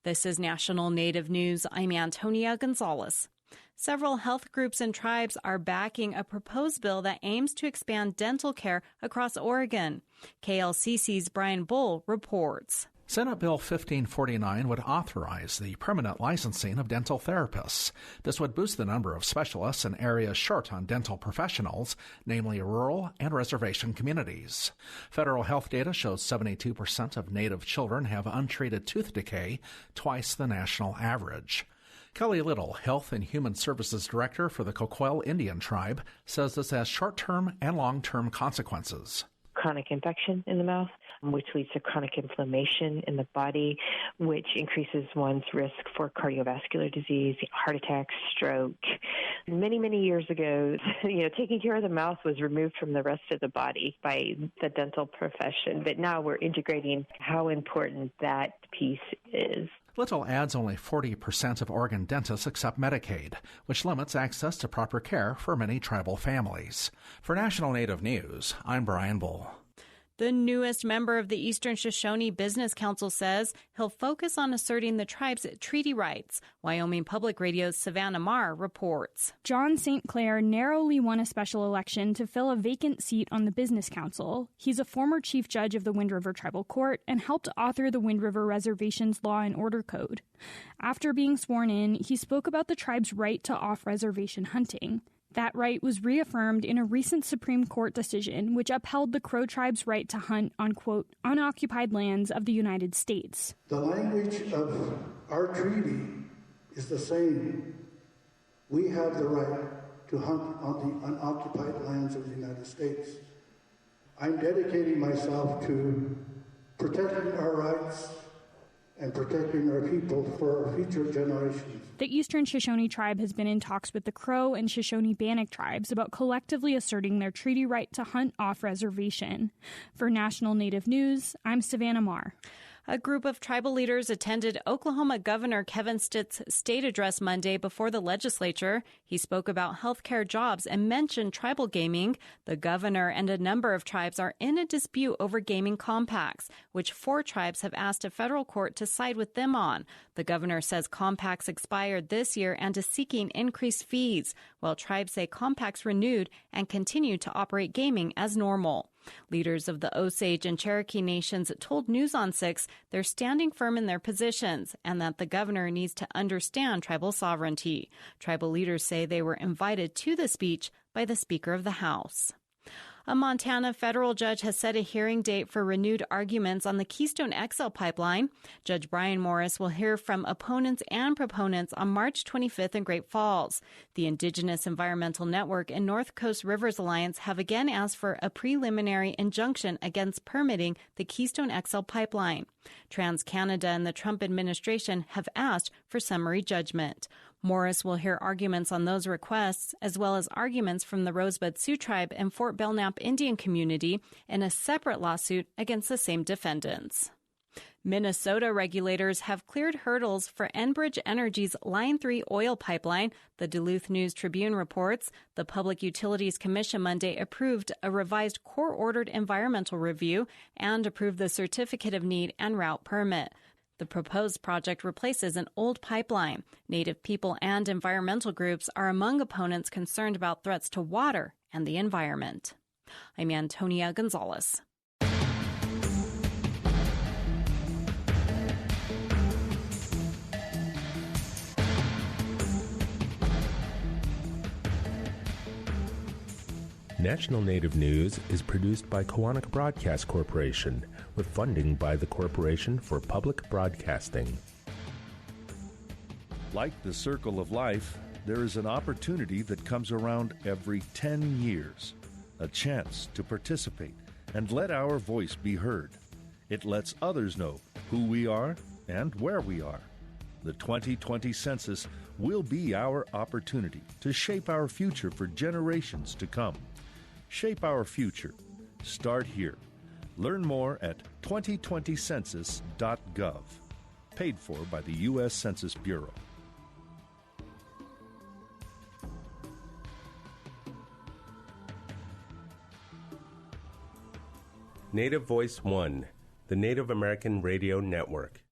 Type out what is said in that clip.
This is National Native News. I'm Antonia Gonzalez. Several health groups and tribes are backing a proposed bill that aims to expand dental care across Oregon. KLCC's Brian Bull reports. Senate Bill 1549 would authorize the permanent licensing of dental therapists. This would boost the number of specialists in areas short on dental professionals, namely rural and reservation communities. Federal health data shows 72% of Native children have untreated tooth decay, twice the national average. Kelly Little, Health and Human Services Director for the Coquille Indian Tribe, says this has short-term and long-term consequences. Chronic infection in the mouth, which leads to chronic inflammation in the body, which increases one's risk for cardiovascular disease, heart attack, stroke. Many, many years ago, taking care of the mouth was removed from the rest of the body by the dental profession. But now we're integrating how important that piece is. Little adds only 40% of Oregon dentists accept Medicaid, which limits access to proper care for many tribal families. For National Native News, I'm Brian Bull. The newest member of the Eastern Shoshone Business Council says he'll focus on asserting the tribe's treaty rights. Wyoming Public Radio's Savannah Marr reports. John St. Clair narrowly won a special election to fill a vacant seat on the Business Council. He's a former chief judge of the Wind River Tribal Court and helped author the Wind River Reservation's Law and Order Code. After being sworn in, he spoke about the tribe's right to off-reservation hunting. That right was reaffirmed in a recent Supreme Court decision which upheld the Crow tribe's right to hunt on, quote, unoccupied lands of the United States. The language of our treaty is the same. We have the right to hunt on the unoccupied lands of the United States. I'm dedicating myself to protecting our rights and protecting our people for our future generations. The Eastern Shoshone Tribe has been in talks with the Crow and Shoshone-Bannock tribes about collectively asserting their treaty right to hunt off-reservation. For National Native News, I'm Savannah Marr. A group of tribal leaders attended Oklahoma Governor Kevin Stitt's state address Monday before the legislature. He spoke about healthcare jobs and mentioned tribal gaming. The governor and a number of tribes are in a dispute over gaming compacts, which 4 tribes have asked a federal court to side with them on. The governor says compacts expired this year and is seeking increased fees, while tribes say compacts renewed and continue to operate gaming as normal. Leaders of the Osage and Cherokee nations told News on 6 they're standing firm in their positions and that the governor needs to understand tribal sovereignty. Tribal leaders say they were invited to the speech by the Speaker of the House. A Montana federal judge has set a hearing date for renewed arguments on the Keystone XL pipeline. Judge Brian Morris will hear from opponents and proponents on March 25th in Great Falls. The Indigenous Environmental Network and North Coast Rivers Alliance have again asked for a preliminary injunction against permitting the Keystone XL pipeline. TransCanada and the Trump administration have asked for summary judgment. Morris will hear arguments on those requests, as well as arguments from the Rosebud Sioux Tribe and Fort Belknap Indian community in a separate lawsuit against the same defendants. Minnesota regulators have cleared hurdles for Enbridge Energy's Line 3 oil pipeline. The Duluth News-Tribune reports the Public Utilities Commission Monday approved a revised court-ordered environmental review and approved the Certificate of Need and route permit. The proposed project replaces an old pipeline. Native people and environmental groups are among opponents concerned about threats to water and the environment. I'm Antonia Gonzalez. National Native News is produced by Kawanak Broadcast Corporation with funding by the Corporation for Public Broadcasting. Like the circle of life, there is an opportunity that comes around every 10 years, a chance to participate and let our voice be heard. It lets others know who we are and where we are. The 2020 census will be our opportunity to shape our future for generations to come. Shape our future. Start here. Learn more at 2020census.gov. Paid for by the U.S. Census Bureau. Native Voice One, the Native American Radio Network.